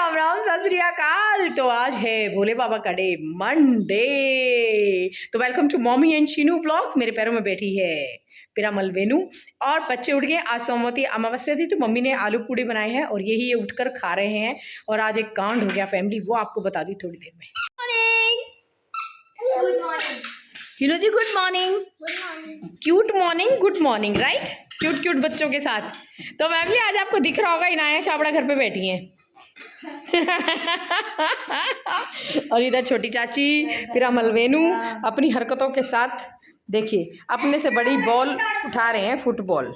राम राम सत श्री अकाल। तो आज है भोले बाबा का डे, मंडे। तो welcome to mommy and Sheenu vlogs. मेरे पैरों में बैठी है पिरामल वेनू और बच्चे उठ गए। आज सोमवती अमावस्या थी तो मम्मी ने आलू पूड़ी बनाए हैं और यही ये उठकर खा रहे हैं। और आज एक कांड हो गया फैमिली, वो आपको बता दी थोड़ी देर में। Good morning Sheenu ji, good morning. Cute morning, good morning, right. Cute cute बच्चों के साथ। तो फैमिली आज आपको दिख रहा होगा इनाया छाबड़ा घर पे बैठी हैं। और इधर छोटी चाची पिरामल वेनू अपनी हरकतों के साथ देखिए अपने से बड़ी बॉल उठा रहे हैं, फुटबॉल।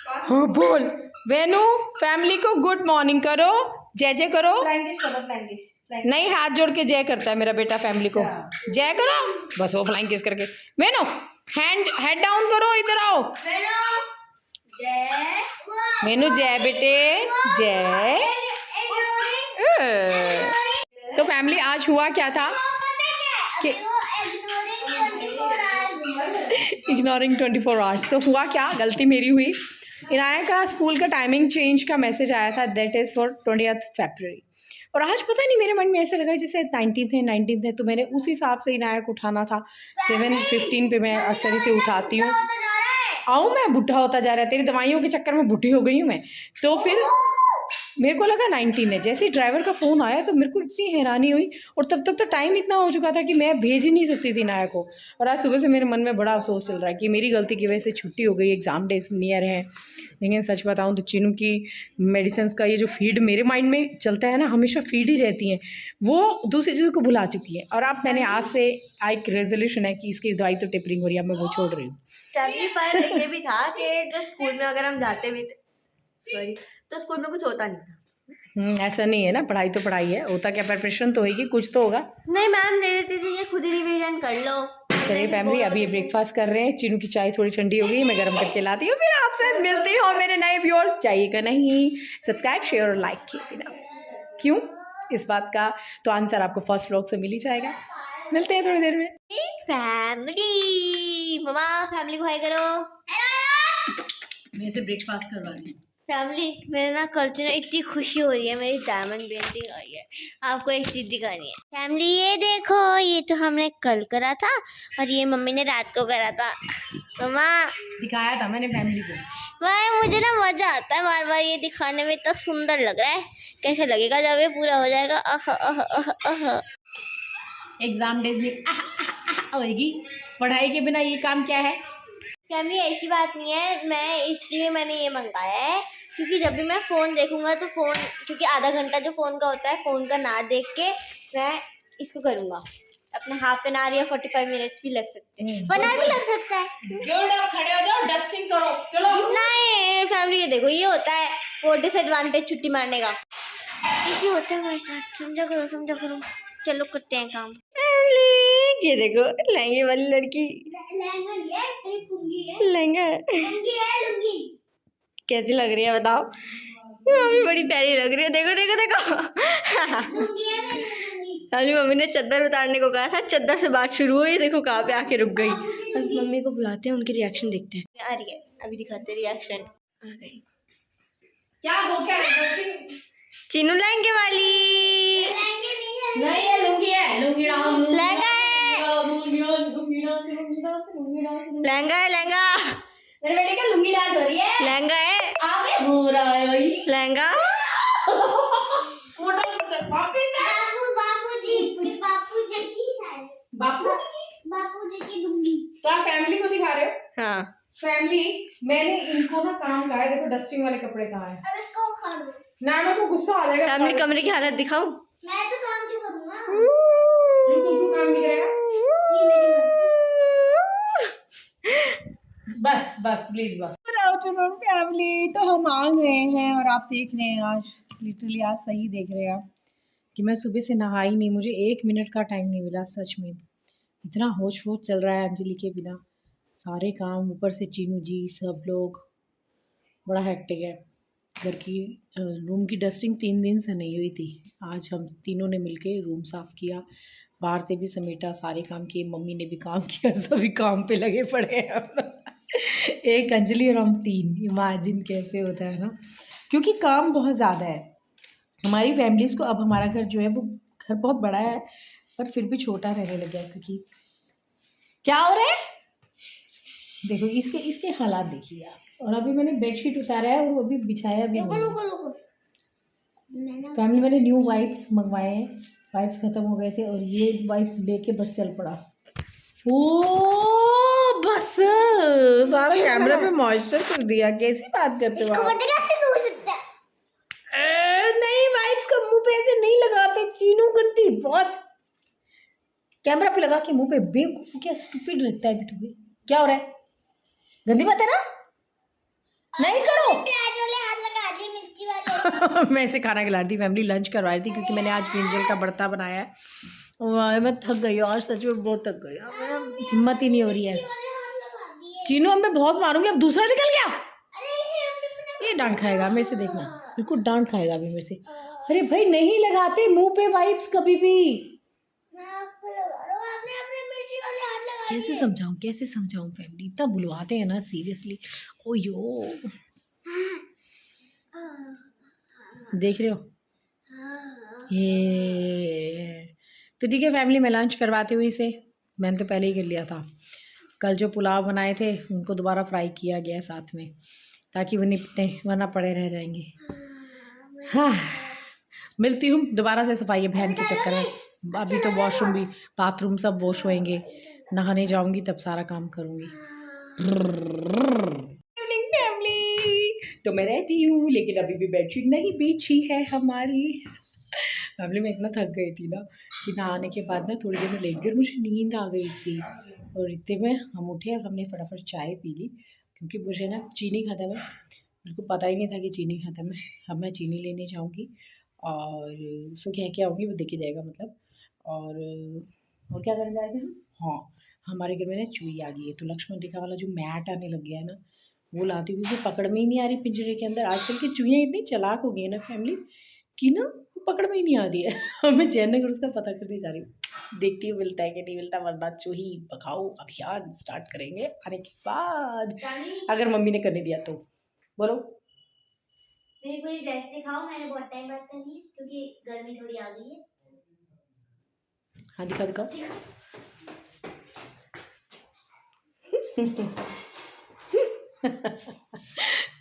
हाँ बोल वेनू, फैमिली को गुड मॉर्निंग करो, जय जय करो। नहीं, हाथ जोड़ के जय करता है मेरा बेटा, फैमिली को जय करो। बस वो फ्लाइंग किस करके। वेनू हेड डाउन करो, इधर आओ। वेनू जय बेटे, जय। तो फैमिली आज हुआ क्या था कि इग्नोरिंग 24 आवर्स। तो हुआ क्या, गलती मेरी हुई। इनाया का स्कूल का टाइमिंग चेंज का मैसेज आया था, दैट इज़ फॉर 20 फरवरी। और आज पता नहीं मेरे मन में ऐसा लगा जैसे 19th है तो मैंने उस हिसाब से इनाया को उठाना था। 7:15 पे मैं अक्सर इसे उठाती हूँ। आओ मैं बुढ़ा होता जा रहा है, तेरी दवाइयों के चक्कर में बुढ़ी हो गई हूँ मैं। तो फिर मेरे को लगा 19 है। जैसे ही ड्राइवर का फ़ोन आया तो मेरे को इतनी हैरानी हुई। और तब तक तो टाइम इतना हो चुका था कि मैं भेज ही नहीं सकती थी नाया को। और आज सुबह से मेरे मन में बड़ा अफसोस चल रहा है कि मेरी गलती की वजह से छुट्टी हो गई, एग्ज़ाम डेज नियर है। लेकिन सच बताऊं तो चिनू की मेडिसिन का ये जो फीड मेरे माइंड में चलता है ना, हमेशा फीड ही रहती हैं, वो दूसरी चीज़ों को भुला चुकी है। और अब मैंने आज से एक रेजोल्यूशन है कि इसकी दवाई तो टेपरिंग हो रही है, अब मैं वो छोड़ रही हूँ। पर ये भी था कि जो स्कूल में अगर हम जाते भी थे तो स्कूल में कुछ होता नहीं था। ऐसा नहीं है ना, पढ़ाई तो पढ़ाई है, होता क्या प्रिपरेशन तो होगी, कुछ तो होगा। नहीं मैम दे देती थी ये खुद ही रिवीजन कर लो। चलिए फैमिली, अभी ब्रेकफास्ट कर रहे हैं। चिनू की चाय थोड़ी ठंडी हो गई, मैं गर्म करके लाती हूँ, फिर आपसे मिलती हूँ मेरे नए व्यूअर्स। चाहिएगा नहीं, सब्सक्राइब शेयर और लाइक किए बिना। क्यों इस बात का तो आंसर आपको फर्स्ट व्लॉग से मिल ही जाएगा। मिलते हैं थोड़ी देर में। फैमिली मम्मा, फैमिली को हाय करो। मैं इसे ब्रेकफास्ट करवा रही हूँ। फैमिली मेरे ना कल से ना इतनी खुशी हो रही है, मेरी डायमंड पेंटिंग आई है। आपको एक चीज दिखानी है फैमिली, ये देखो, ये तो हमने कल करा था और ये मम्मी ने रात को करा था। मम्मा दिखाया था मैंने फैमिली को। भाई मुझे ना मजा आता है बार बार ये दिखाने में, इतना सुंदर लग रहा है। कैसे लगेगा जब ये पूरा हो जाएगा। एग्जाम डेज में होएगी, पढ़ाई के बिना ये काम क्या है। फैमिली ऐसी बात नहीं है, मैंने ये मंगाया है क्योंकि जब भी मैं फ़ोन देखूंगा तो क्योंकि आधा घंटा जो फ़ोन का होता है, फ़ोन का ना देख के मैं इसको करूँगा। अपना हाफ एन आवर या 45 मिनट्स भी लग सकते हैं, 1 आवर भी लग सकता है। खड़े हो जाओ, डस्टिंग करो, चलो। नहीं फैमिली ये देखो, ये होता है वो डिसएडवांटेज छुट्टी मारने का। ये होता है मेरे साथ, समझा करो। चलो करते हैं काम। ये देखो लहंगे वाली लड़की, लहंगा कैसी लग रही है बताओ। मम्मी बड़ी प्यारी लग रही है, देखो। अभी मम्मी ने चद्दर उतारने को कहा था, चद्दर से बात शुरू हुई, देखो कहाँ पे आके रुक गई। मम्मी को बुलाते हैं, उनके रिएक्शन देखते हैं। आ रही है, अभी दिखाते रिएक्शन। आ गई, क्या हो क्या है? चीनू लहंगे वाली नहीं है, लुंगी है, लुंगी डाउन, लहंगा मेरे बेटे का लुंगी डांस हो रही है, लहंगा है, आगे हो रहा है भाई लहंगा। बापू जी की लुंगी। तो आप फैमिली को दिखा रहे हो? हाँ फैमिली, मैंने इनको ना काम कहा है, देखो डस्टिंग वाले कपड़े कहाँ हैं। अब इसको उखाड़ दो ना, मेरे को गुस्सा आ जाएगा। फैमिली कमरे की हालत दिखाओ। मैं तो काम क्यों करूँगा? तू काम नहीं करेगा? ये मेरी बस प्लीज बस। गुड आफ्टरनून फैमिली, तो हम आ गए हैं और आप देख रहे हैं आज लिटरली आज सही देख रहे हैं आप कि मैं सुबह से नहा ही नहीं, मुझे 1 मिनट का टाइम नहीं मिला। सच में इतना होश चल रहा है अंजलि के बिना, सारे काम, ऊपर से चीनू जी, सब लोग, बड़ा हेक्टिक है। घर की रूम की डस्टिंग 3 दिन से नहीं हुई थी, आज हम तीनों ने मिलके रूम साफ़ किया, बाहर से भी समेटा, सारे काम किए, मम्मी ने भी काम किया, सभी काम पे लगे पड़े हैं। एक अंजलि और हम 3, इमेजिन कैसे होता है ना, क्योंकि काम बहुत ज़्यादा है। हमारी फैमिलीज़ को अब हमारा घर जो है वो घर बहुत बड़ा है पर फिर भी छोटा रहने लग गया है, क्योंकि क्या हो रहा है देखो इसके इसके हालात देखिए आप। और अभी मैंने बेडशीट उतारा है और वो अभी बिछाया भी नहीं है। फैमिली मैंने न्यू वाइप्स मंगवाए हैं, वाइप्स ख़त्म हो गए थे और ये वाइप्स लेके बस चल पड़ा। ओ बस सारा कैमरा पे मॉइस्चर कर दिया, कैसी बात करते हो आप? नहीं वाइप्स का मुंह पे ऐसे नहीं लगाते, चीनू गंदी बहुत। कैमरा पे लगा के मुंह पे बेवकूफ क्या स्टूपिड लगता है बिटू। क्या हो रहा है? गंदी बात है ना, नहीं करो। मैं इसे खाना खिला रही थी, फैमिली लंच करवा रही थी क्योंकि मैंने आज ब्रिंजल का भरता बनाया है। और मैं थक गई और सच में बहुत थक गई, मेरा हिम्मत ही नहीं हो रही है। चीनू अब मैं बहुत मारूंगी, अब दूसरा निकल गया। ये डांट खाएगा मेरे से, देखना बिल्कुल डांट खाएगा अभी मेरे से। अरे भाई नहीं लगाते मुंह पे वाइप्स कभी भी। कैसे समझाऊं फैमिली, इतना बुलवाते हैं ना सीरियसली। ओ यो देख रहे हो ये। तो ठीक है फैमिली, मैं लंच करवाती हुई इसे, मैंने तो पहले ही कर लिया था। कल जो पुलाव बनाए थे उनको दोबारा फ्राई किया गया साथ में, ताकि वो निपटे, वरना पड़े रह जाएंगे। हाँ मिलती हूँ दोबारा से सफाई अभियान के चक्कर में। अभी तो वॉशरूम भी, बाथरूम सब वॉश होएंगे, नहाने जाऊंगी तब सारा काम करूँगी। तो मैं रहती हूँ, लेकिन अभी भी बेडशीट नहीं बिछी है हमारी। फैमिली में इतना थक गई थी ना कि नहाने के बाद ना थोड़ी देर में लेट गई, मुझे नींद आ गई थी। और इतने में हम उठे और हमने फटाफट चाय पी ली, क्योंकि मुझे ना चीनी खत्म है, मेरे को पता ही नहीं था कि चीनी खत्म है। अब मैं चीनी लेने जाऊँगी और उसको कह के आऊँगी, वो देके जाएगा मतलब। और क्या करने जाएंगे हम? हाँ हमारे घर में ना चूही आ गई है, तो लक्ष्मण रेखा वाला जो मैट आने लग गया है ना वो लाती हूँ, क्योंकि पकड़ में ही नहीं आ रही पिंजरे के अंदर। आजकल की चूहियाँ इतनी चालाक हो गई है ना फैमिली कि ना पकड़ में ही नहीं आ रही है। मैं जयनगर उसका पता करने जा रही हूँ, देखती हूँ मिलता है कि नहीं मिलता, वरना चूही भगाओ अभियान स्टार्ट करेंगे आने के बाद, अगर मम्मी ने करने दिया तो। बोलो मेरी पूरी ड्रेस दिखाओ, मैंने बहुत टाइम बात करनी है क्योंकि गर्मी थोड़ी आ गई है। हाँ दिखाओ दिखाओ।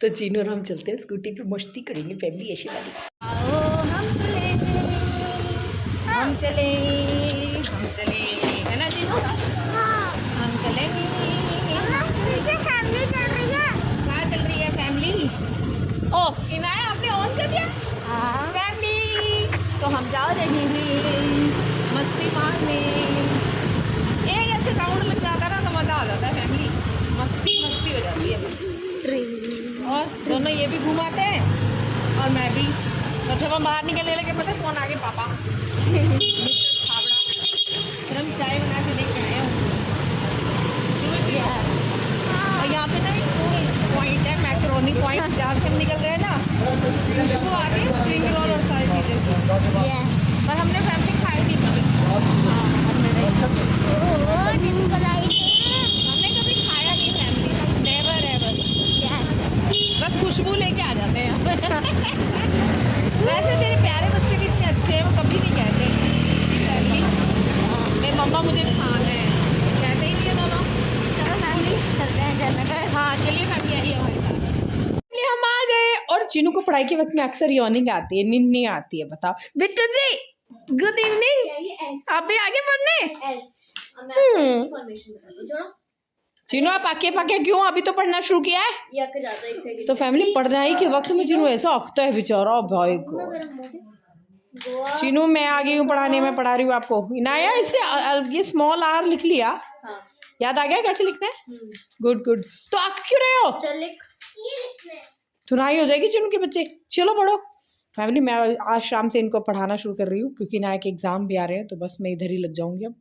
तो चीनू और हम चलते हैं स्कूटी पे, मस्ती करेंगे फैमिली ऐसी वाली। आओ हम चले है ना चीनू? हाँ हम चलेंगे। फैमिली चल रही है, कहाँ चल रही है फैमिली? ओ इनाया आपने ऑन कर दिया? हाँ फैमिली, तो हम जा रहे हैं मस्ती मारने। एक ऐसे राउंड लग जाता है ना तो मज़ा आ जाता है फैमिली, मस्ती हो जाती है। और दोनों ये भी घुमाते हैं और मैं भी। तो जब हम बाहर निकलने लगे पता कौन आगे? पापा। छाबड़ा, फिर हम चाय बना के लेके आए हैं। और यहाँ पे ना एक पॉइंट है, मैक्रोनी पॉइंट, जहाँ से हम निकल रहे हैं ना उसको आगे स्प्रिंग रोल और सारी चीज़ें थी, पर हमने फैमिली खाई नहीं कभी। हमने कभी खाया नहीं फैमिली, नेवर एवर, बस खुशबू लेके आ जाते हैं। वैसे मेरे प्यारे बच्चे भी इतने अच्छे हैं, वो कभी नहीं कहते फैमिली मेरी मम्मा मुझे खाना है, कहते ही नहीं है दोनों। चलो फैमिली चलते हैं जयनगर। हाँ चलिए फैमिली आई है हमारे साथ। हम आ गए और चीनू को पढ़ाई के वक्त में अक्सर यॉर्निंग आती है, नींद नहीं आती है। बताओ बिट्टू जी गुड इवनिंग, आप भी आगे पढ़ने? चीनू आप आके पाके क्यों, अभी तो पढ़ना शुरू किया है? तो फैमिली पढ़ाई के वक्त में चीनू ऐसा अकता है बेचारा भाई को। चीनू मैं आ गई हूँ पढ़ाने में, पढ़ा रही हूँ आपको। इनाया इसे ये स्मॉल आर लिख लिया? हाँ। याद आ गया कैसे लिखना है? Good good. तो आग क्यों रहे हो? सुनाई हो जाएगी चीनू के बच्चे। चलो पढ़ो फैमिली, मैं आज शाम से इनको पढ़ाना शुरू कर रही हूँ क्योंकि इनाया के एग्जाम भी आ रहे हैं, तो बस मैं इधर ही लग जाऊंगी अब।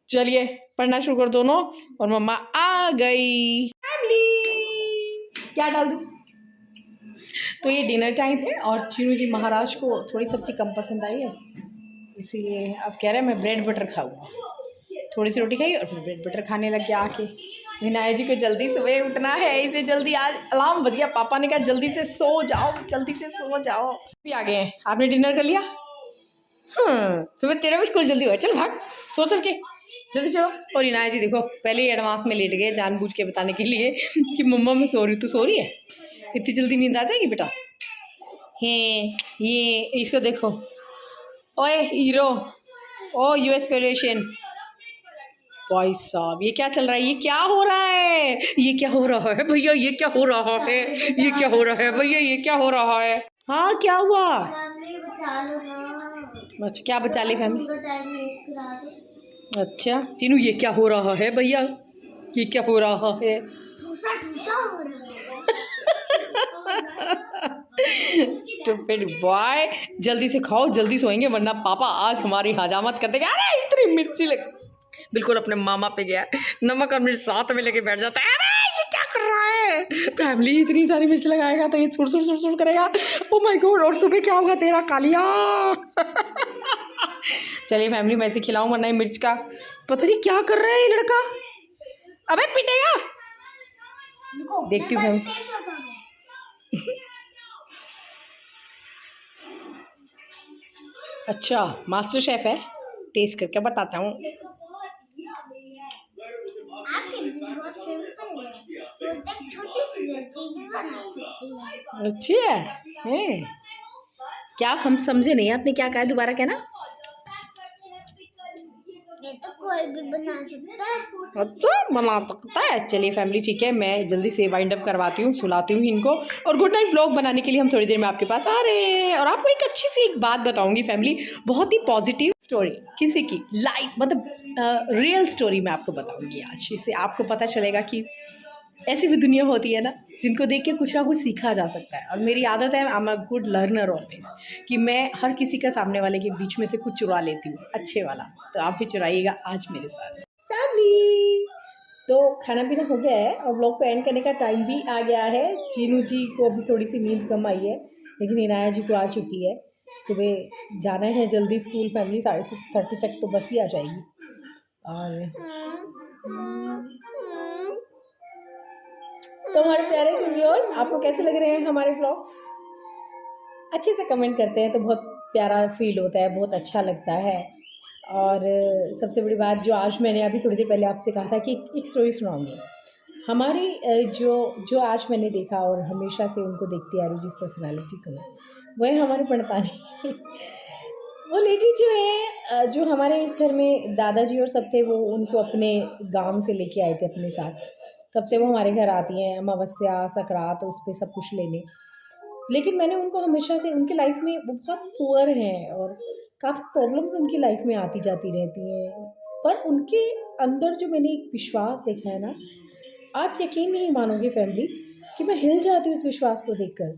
चलिए पढ़ना शुरू कर दोनों। और मम्मा आ गई। फैमिली क्या डाल दूँ? तो ये डिनर टाइम है और चीनू जी महाराज को थोड़ी सब्जी कम पसंद आई है, इसीलिए अब कह रहे हैं मैं ब्रेड बटर खाऊंगा। थोड़ी सी रोटी खाई और फिर ब्रेड बटर खाने लग गया आके। विनायक जी को जल्दी सुबह उठना है, इसे जल्दी आज अलार्म बज गया, पापा ने कहा जल्दी से सो जाओ, जल्दी से सो जाओ। भी आ गए हैं, आपने डिनर कर लिया? सुबह तेरा भी स्कूल जल्दी हुआ, चल भाग सो, चल के जल्दी चलो। और इनाया जी देखो पहले ही एडवांस में लेट गए जानबूझ के बताने के लिए कि मम्मा मैं सो रही, तू सो रही है? इतनी जल्दी नींद आ जाएगी बेटा? हैं ये इसको देखो, ओए हीरो, ओ यूएस पेरेशन, भाई साहब ये क्या चल रहा है, ये क्या हो रहा है, ये क्या हो रहा है भैया, ये क्या हो रहा है, ये क्या हो रहा है भैया, ये क्या हो रहा है? हाँ क्या हुआ? अच्छा क्या बचा ले फैमिली? अच्छा चीनू ये क्या हो रहा है भैया, ये क्या हो रहा है? स्टूपिड बॉय, जल्दी से खाओ जल्दी सोएंगे वरना पापा आज हमारी हजामत कर देंगे। अरे इतनी मिर्ची लग, बिल्कुल अपने मामा पे गया, नमक और मिर्च साथ में लेके बैठ जाता है। अरे ये क्या कर रहा है? फैमिली इतनी सारी मिर्च लगाएगा तो ये सुड़ सुड़ सुड़ सुड़ करेगा। ओ माय गॉड, और सुबह क्या होगा तेरा कालिया? चलिए फैमिली मैं इसे खिलाऊं वरना ये मिर्च का पता नहीं क्या कर रहा है ये लड़का। अबे पिटेगा, देखती हूँ। अच्छा मास्टर शेफ है, टेस्ट करके बताता हूँ। अच्छी है? क्या हम समझे नहीं, आपने क्या कहा, दोबारा कहना। ये तो कोई भी बना सकता है। अच्छा बना सकता है। चलिए फैमिली ठीक है, मैं जल्दी से वाइंड अप करवाती हूँ, सुलाती हूँ इनको, और गुड नाइट ब्लॉग बनाने के लिए हम थोड़ी देर में आपके पास आ रहे हैं। और आपको एक अच्छी सी एक बात बताऊंगी फैमिली, बहुत ही पॉजिटिव स्टोरी, किसी की लाइफ मतलब रियल स्टोरी मैं आपको बताऊंगी आज। इससे आपको पता चलेगा कि ऐसी भी दुनिया होती है ना जिनको देख के कुछ ना कुछ सीखा जा सकता है। और मेरी आदत है, I am a good learner always, कि मैं हर किसी का सामने वाले के बीच में से कुछ चुरा लेती हूँ अच्छे वाला। तो आप भी चुराइएगा आज मेरे साथ फैमिली। तो खाना पीना हो गया है और ब्लॉग को एंड करने का टाइम भी आ गया है। चीनू जी को अभी थोड़ी सी नींद कम आई है, लेकिन इनाया जी को आ चुकी है। सुबह जाना है जल्दी स्कूल फैमिली, 6:30 तक तो बस ही आ जाएगी। और तो हमारे प्यारे से व्यूअर्स आपको कैसे लग रहे हैं हमारे व्लॉग्स? अच्छे से कमेंट करते हैं तो बहुत प्यारा फील होता है, बहुत अच्छा लगता है। और सबसे बड़ी बात जो आज मैंने अभी थोड़ी देर पहले आपसे कहा था कि एक स्टोरी सुनाऊंगी। हमारी जो आज मैंने देखा और हमेशा से उनको देखती आ रही जिस पर्सनालिटी को, वो है हमारे पणतानी। वो लेडी जो है, जो हमारे इस घर में दादाजी और सब थे, वो उनको अपने गांव से लेके आए थे अपने साथ। तब से वो हमारे घर आती हैं अमावस्या सकरात उस पर सब कुछ लेने। लेकिन मैंने उनको हमेशा से, उनकी लाइफ में वो बहुत पुअर हैं और काफ़ी प्रॉब्लम्स उनकी लाइफ में आती जाती रहती हैं, पर उनके अंदर जो मैंने एक विश्वास देखा है ना, आप यकीन नहीं मानोगे फैमिली कि मैं हिल जाती हूँ इस विश्वास को देखकर।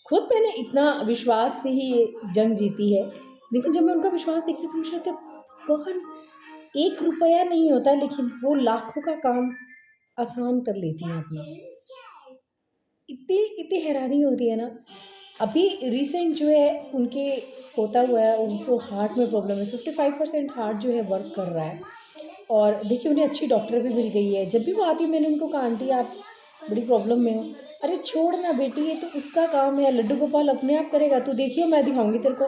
खुद मैंने इतना विश्वास से ही ये जंग जीती है, लेकिन जब मैं उनका विश्वास देखती हूँ तो मुझे लगता है भगवान, 1 रुपया नहीं होता लेकिन वो लाखों का काम आसान कर लेती हैं अपना। इतनी इतनी हैरानी होती है ना। अभी रिसेंट जो है उनके होता हुआ है, उनको हार्ट में प्रॉब्लम है, 55% हार्ट जो है वर्क कर रहा है। और देखिए उन्हें अच्छी डॉक्टर भी मिल गई है। जब भी वो आती है मैंने उनको कहा आंटी आप बड़ी प्रॉब्लम में हो। अरे छोड़ ना बेटी, ये तो उसका काम है, लड्डू गोपाल अपने आप करेगा, तू देखियो मैं दिखाऊंगी तेरे को।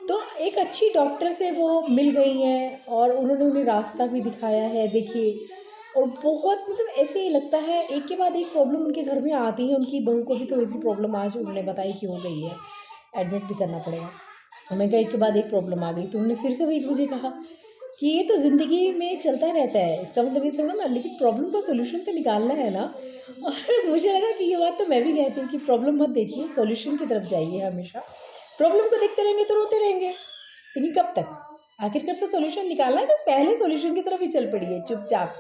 तो एक अच्छी डॉक्टर से वो मिल गई हैं और उन्होंने उन्हें रास्ता भी दिखाया है देखिए। और बहुत मतलब ऐसे ही लगता है एक के बाद एक प्रॉब्लम उनके घर में आती है। उनकी बहू को भी थोड़ी सी प्रॉब्लम आज उन्होंने बताई कि हो गई है, एडमिट भी करना पड़ेगा। हमें कहा एक के बाद एक प्रॉब्लम आ गई, तो उन्होंने फिर से वही मुझे कहा कि ये तो ज़िंदगी में चलता रहता है, इसका मतलब ये थोड़ा ना, लेकिन प्रॉब्लम का सोल्यूशन तो निकालना है ना। और मुझे लगा कि ये बात तो मैं भी कहती हूँ कि प्रॉब्लम मत देखिए, सोल्यूशन की तरफ जाइए। हमेशा प्रॉब्लम को देखते रहेंगे तो रोते रहेंगे, लेकिन कब तक? आखिरकार तो सोल्यूशन निकालना है, तो पहले सोल्यूशन की तरफ ही चल पड़िए चुपचाप।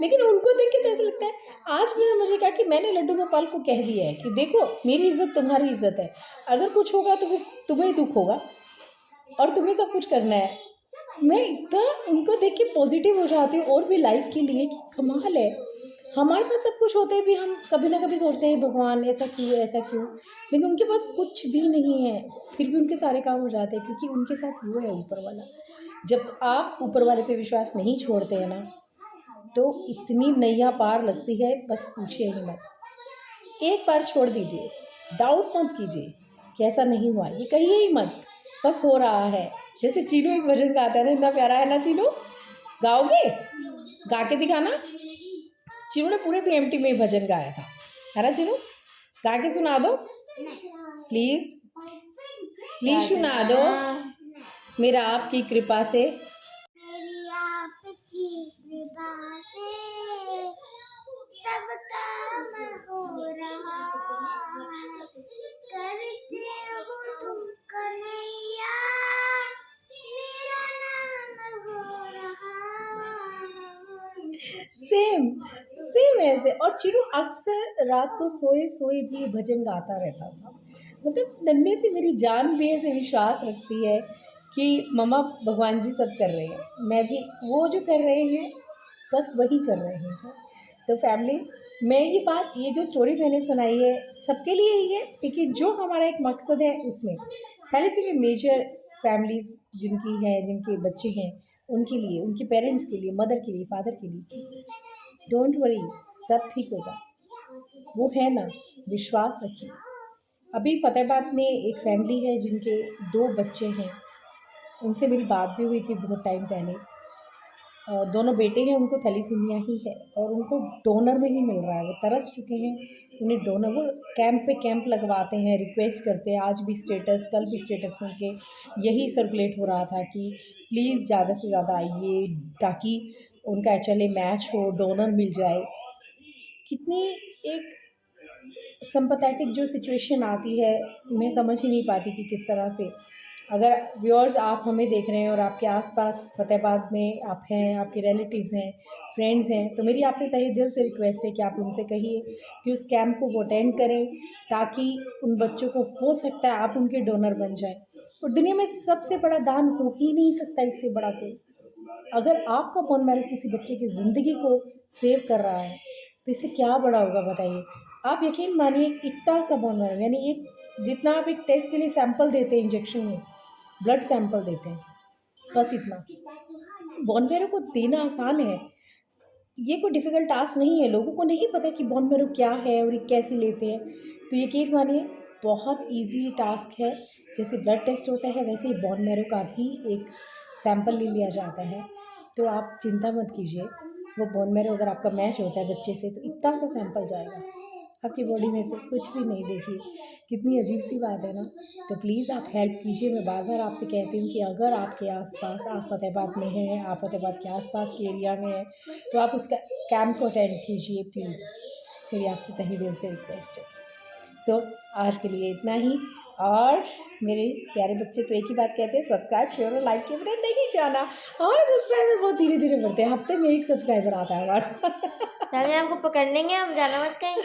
लेकिन उनको देख के तो ऐसा लगता है, आज भी मुझे कहा कि मैंने लड्डू गोपाल को कह दिया है कि देखो मेरी इज्जत तुम्हारी इज्जत है, अगर कुछ होगा तो फिर तुम्हें दुख होगा और तुम्हें सब कुछ करना है। मैं इतना उनको देख के पॉजिटिव हो जाती हूँ और भी लाइफ के लिए कि कमाल है। हमारे पास सब कुछ होते भी हम कभी ना कभी सोचते हैं भगवान ऐसा क्यों ऐसा क्यों, लेकिन उनके पास कुछ भी नहीं है फिर भी उनके सारे काम हो जाते हैं, क्योंकि उनके साथ वो है ऊपर वाला। जब आप ऊपर वाले पे विश्वास नहीं छोड़ते हैं ना, तो इतनी नैया पार लगती है, बस पूछिए ही मत। एक बार छोड़ दीजिए, डाउट मत कीजिए कि ऐसा नहीं हुआ, ये कहिए ही मत, बस हो रहा है। जैसे चीनू एक भजन गाता है ना, इतना प्यारा है ना चीनू, गाओगे? गा के दिखाना। चीनू ने पूरे PMT में भजन गाया था, है ना चीनू? गा के सुना दो प्लीज, प्लीज सुना दो। मेरा आपकी कृपा से, मेरी आपकी कृपा से सब काम हो रहा है, करते हो तुम कन्हैया, मेरा नाम हो रहा है। सेम सेम ऐसे। और चीनू अक्सर रात को सोए सोए भी ये भजन गाता रहता था। मतलब नन्हे से मेरी जान भी ऐसे विश्वास रखती है कि मम्मा भगवान जी सब कर रहे हैं, मैं भी वो जो कर रहे हैं बस वही कर रहे हैं। तो फैमिली, मैं ये बात, ये जो स्टोरी मैंने सुनाई है सबके लिए ही है, लेकिन जो हमारा एक मकसद है उसमें थैलेसीमिया मेजर फैमिलीज जिनकी हैं, जिनके बच्चे हैं, उनके लिए, उनके पेरेंट्स के लिए, मदर के लिए, फादर के लिए, डोंट वरी, सब ठीक होगा। वो है ना, विश्वास रखिए। अभी फतेहाबाद में एक फैमिली है जिनके 2 बच्चे हैं, उनसे मेरी बात भी हुई थी बहुत टाइम पहले। दोनों बेटे हैं, उनको थैलेसीमिया ही है और उनको डोनर में ही मिल रहा है। वो तरस चुके हैं, उन्हें डोनर, वो कैंप पे कैंप लगवाते हैं, रिक्वेस्ट करते हैं। आज भी स्टेटस, कल भी स्टेटस में उनके यही सर्कुलेट हो रहा था कि प्लीज़ ज़्यादा से ज़्यादा आइए ताकि उनका HLA मैच हो, डोनर मिल जाए। कितनी एक सिंपैथेटिक जो सिचुएशन आती है, मैं समझ ही नहीं पाती कि किस तरह से। अगर व्यूअर्स आप हमें देख रहे हैं और आपके आसपास फतेहाबाद में आप हैं, आपके रिलेटिव्स हैं, फ्रेंड्स हैं, तो मेरी आपसे तहे दिल से रिक्वेस्ट है कि आप उनसे कहिए कि उस कैंप को वो अटेंड करें ताकि उन बच्चों को, हो सकता है आप उनके डोनर बन जाएं। और दुनिया में सबसे बड़ा दान हो ही नहीं सकता इससे बड़ा कोई। अगर आपका बोन मैरो किसी बच्चे की ज़िंदगी को सेव कर रहा है तो इससे क्या बड़ा होगा बताइए। आप यकीन मानिए, इतना सा बोन मैरो, यानी एक, जितना आप एक टेस्ट के लिए सैंपल देते हैं, इंजेक्शन में ब्लड सैंपल देते हैं, बस इतना। बोन मैरो को देना आसान है, ये कोई डिफ़िकल्ट टास्क नहीं है। लोगों को नहीं पता कि बोन मैरो क्या है और ये कैसे लेते हैं। तो यकीन मानिए, बहुत इजी टास्क है। जैसे ब्लड टेस्ट होता है वैसे ही बोन मैरो का भी एक सैंपल ले लिया जाता है। तो आप चिंता मत कीजिए, वो बोन मैरो अगर आपका मैच होता है बच्चे से तो इतना सा सैंपल जाएगा आपकी बॉडी में से, कुछ भी नहीं। देखिए कितनी अजीब सी बात है ना। तो प्लीज़ आप हेल्प कीजिए। मैं बार बार आपसे कहती हूँ कि अगर आपके आसपास, आप फतेहाबाद में हैं, आप फतेहाबाद के आसपास के एरिया में हैं, तो आप उसका कैंप को अटेंड कीजिए प्लीज़, मेरी आपसे तहे दिल से रिक्वेस्ट है। सो आज के लिए इतना ही। और मेरे प्यारे बच्चे तो एक ही बात कहते हैं, सब्सक्राइब, शेयर और लाइक के बिना नहीं जाना। हमारे सब्सक्राइबर बहुत धीरे धीरे बढ़ते हैं, हफ्ते में 1 सब्सक्राइबर आता है हमारा। सामने आपको पकड़ लेंगे, हम जाना मत कहीं।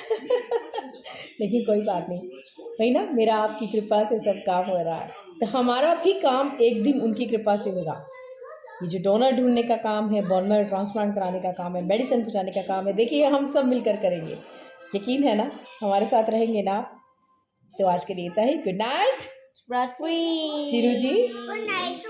लेकिन कोई बात नहीं, वही ना, मेरा आपकी कृपा से सब काम हो रहा है, तो हमारा भी काम एक दिन उनकी कृपा से होगा। ये जो डोनर ढूंढने का काम है, बोन मैरो ट्रांसप्लांट कराने का काम है, मेडिसिन पहुँचाने का काम है, देखिए हम सब मिलकर करेंगे। यकीन है ना, हमारे साथ रहेंगे ना। तो आज के लिए इतना ही। गुड नाइट रात्रि चिरू जी। Good night.